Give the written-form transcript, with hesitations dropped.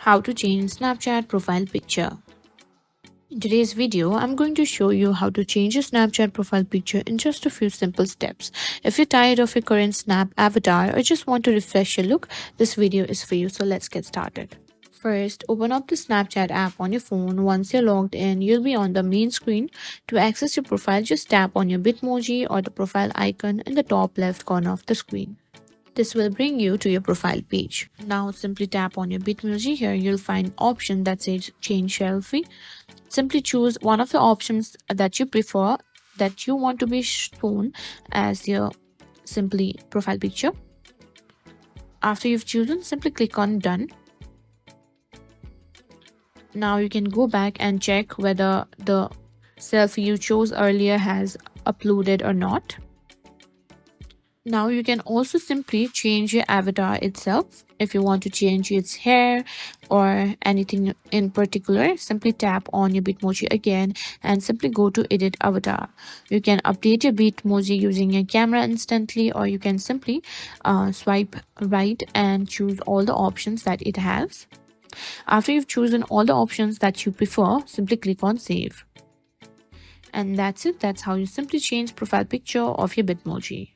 How to change Snapchat profile picture. In today's video, I'm going to show you how to change your Snapchat profile picture in just a few simple steps. If you're tired of your current Snap avatar or just want to refresh your look, this video is for you, so let's get started. First, open up the Snapchat app on your phone. Once you're logged in, you'll be on the main screen. To access your profile, just tap on your Bitmoji or the profile icon in the top left corner of the screen. This will bring you to your profile page. Now simply tap on your Bitmoji. Here you'll find an option that says change selfie. Simply choose one of the options that you prefer, that you want to be shown as your simply profile picture. After you've chosen, simply click on done. Now you can go back and check whether the selfie you chose earlier has uploaded or not. Now you can also simply change your avatar itself. If you want to change its hair or anything in particular, simply tap on your Bitmoji again and simply go to edit avatar. You can update your Bitmoji using your camera instantly, or you can simply swipe right and choose all the options that it has. After you've chosen all the options that you prefer, simply click on save. And that's it. That's how you simply change profile picture of your Bitmoji.